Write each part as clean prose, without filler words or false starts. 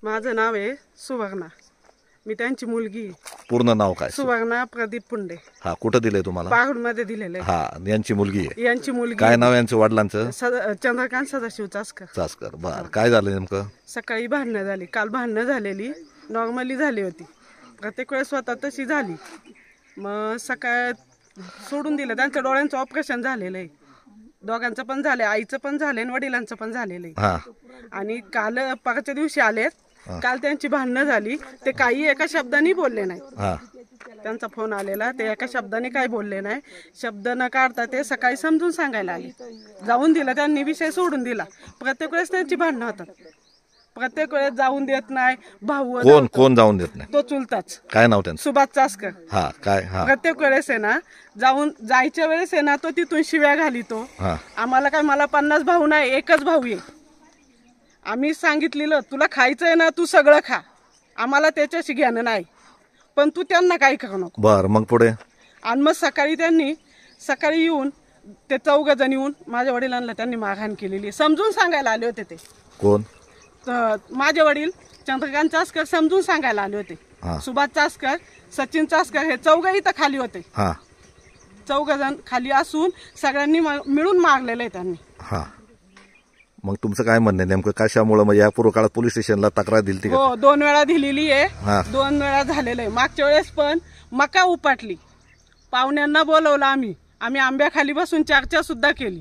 माझं नाव आहे सुवर्णा, मी त्यांची मुलगी. पूर्ण नाव काय? सुवर्णा प्रदीप पुंडे. हा, कुठं दिलंय तुम्हाला? पाहुण मध्ये दिलेलं आहे. हा, यांची मुलगी आहे. यांची मुलगी. काय नाव यांचं वडिलांचं? चंद्रकांत सदाशिव चासकर. चासकर. बर, काय झालं नेमकं? सकाळी भांडणं झाली, काल भांडणं झालेली, नॉर्मली झाली होती, प्रत्येक वेळेस स्वतः तशी झाली. मग सकाळ सोडून दिलं. त्यांच्या डोळ्यांचं ऑपरेशन झालेलं आहे, दोघांचं पण झालंय, आईचं पण झालंय आणि वडिलांचं पण झालेलं आहे. आणि काल परवाच्या दिवशी आलेत. काल त्यांची भांडणं झाली, ते काही एका शब्दाने बोलले नाही. त्यांचा फोन आलेला, ते एका शब्दाने काही बोलले नाही. शब्द न काढता ते सकाळी समजून सांगायला आले. जाऊन दिलं त्यांनी, विषय सोडून दिला. प्रत्येक वेळेस त्यांची भांडणं होतात, प्रत्येक वेळेस जाऊन देत नाही. भाऊ कोण जाऊन देत नाही? तो चुलताच. काय नाव त्यांचं? सुभाष चासकर. हा, काय? प्रत्येक वेळेस आहे ना, जायच्या वेळेस आहे ना, तो तिथून शिव्या घालितो. आम्हाला काय, मला 50 भाऊ नाही, एकच भाऊ आहे. आम्ही सांगितलेलं, तुला खायचंय ना तू सगळं खा, आम्हाला त्याच्याशी घेणं नाही, पण तू त्यांना काही करू नको. बर, मग पुढे? आणि मग सकाळी येऊन ते 4 जण येऊन माझ्या वडिलांना त्यांनी मारहाण केलेली. समजून सांगायला आले होते. ते कोण? माझे वडील चंद्रकांत चासकर समजून सांगायला आले होते. सुभाष चासकर, सचिन चासकर, हे 4 इथं खाली होते. 4 जण खाली असून सगळ्यांनी मिळून मारलेलं आहे त्यांनी. मग तुमचं काय म्हणणं नेमकं? कशामुळे? म्हणजे या पूर्व काळात पोलीस स्टेशनला तक्रार दिली? हो, 2 वेळा दिलेली आहे, 2 वेळा झालेलं आहे. मागच्या वेळेस पण मका उपाटली, पाहुण्यांना बोलवलं, आम्ही आंब्याखाली बसून चर्चा सुद्धा केली.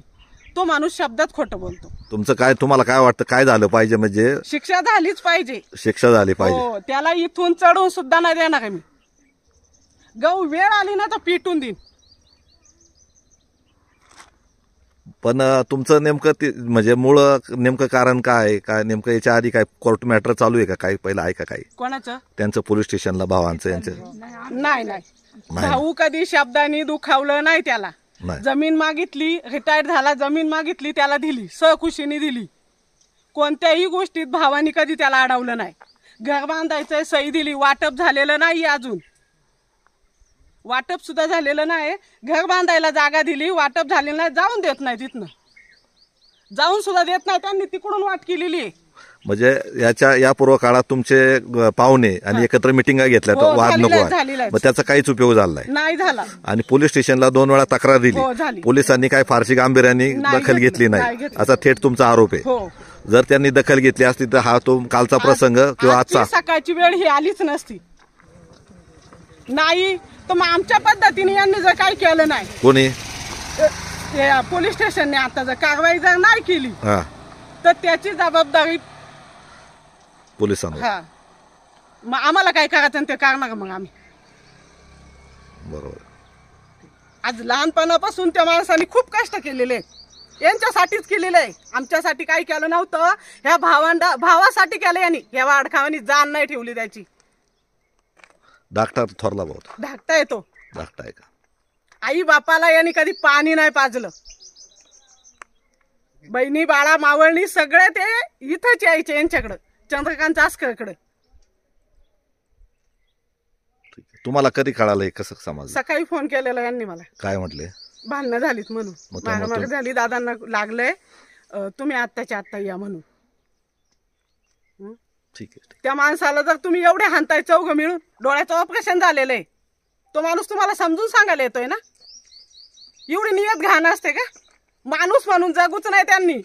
तो माणूस शब्दात खोटं बोलतो. तुमचं काय, तुम्हाला काय वाटतं, काय झालं पाहिजे? म्हणजे शिक्षा झालीच पाहिजे. शिक्षा झाली पाहिजे. हो, त्याला इथून चढवून सुद्धा नाही देणार मी. गहू वेळ आली ना तर पिटून देईन. पण तुमचं नेमकं म्हणजे मूळ नेमकं कारण काय? काय नेमकं याच्या आधी काय कोर्ट मॅटर चालू आहे का? काही पहिलं आहे का? काही कोणाचं? त्यांचं पोलीस स्टेशनला भावांचं यांचं? नाही, भाऊ कधी शब्दाने दुखावलं नाही त्याला. जमीन मागितली, रिटायर्ड झाला, जमीन मागितली, त्याला दिली, सहकुशीने दिली. कोणत्याही गोष्टीत भावानी कधी त्याला अडवलं नाही. घर बांधायचंय, सही दिली, वाटप झालेलं नाही, अजून वाटप सुद्धा झालेलं नाही. घर बांधायला जागा दिली, वाटप झालेलं नाही, जाऊन देत नाही, तिथनं जाऊन सुद्धा देत नाही. त्यांनी तिकडून वाट केलेली आहे. म्हणजे या पूर्व काळात तुमचे पाहुणे आणि एकत्र मिटिंगा घेतल्या, तर वाद नको, मग त्याचा काहीच उपयोग झाला नाही झाला. आणि पोलीस स्टेशनला 2 वेळा तक्रार दिली, पोलिसांनी काय फारशी गांभीर्याने दखल घेतली नाही, असा थेट तुमचा आरोप आहे. जर त्यांनी दखल घेतली असती तर हा तो कालचा प्रसंग किंवा आजचा सकाळची वेळ ही आलीच नसती. नाही तर मग आमच्या पद्धतीने यांनी जर काही केलं नाही, कोणी पोलीस स्टेशनने आता जर कारवाई जर नाही केली तर त्याची जबाबदारी पोलिसांना. मग आम्हाला काय करायचं ते करणार. मग आम्ही बरोबर, आज लहानपणापासून त्या माणसाने खूप कष्ट केलेले, यांच्यासाठीच केलेलं आहे, आमच्यासाठी काही केलं नव्हतं. ह्या भावासाठी केलं यांनी. ह्या वाडखावानी जाण नाही ठेवली त्याची. धाकटा थोरला भाऊ धाकटा येतो. धाकटा आहे का? आई बापाला यांनी कधी पाणी नाही पाजलं. बहिणी बाळा मावळणी सगळे ते इथंच यायचे यांच्याकडं, चंद्रकांत चासकरकडे. तुम्हाला कधी कळालं? कसं समजलं? सकाळी फोन केलेला यांनी मला. काय म्हटले? भांडणं झालीत म्हणून, मागामाग झाली, दादांना लागलंय, तुम्ही आत्ताच्या आत्ता या म्हणून. ठीक आहे. त्या माणसाला जर तुम्ही एवढे हाणताय 4 मिळून, डोळ्याचं ऑपरेशन झालेलं आहे, तो माणूस तुम्हाला समजून सांगायला येतोय ना? एवढी नियत घाण असते का? माणूस म्हणून जगूच नाही त्यांनी.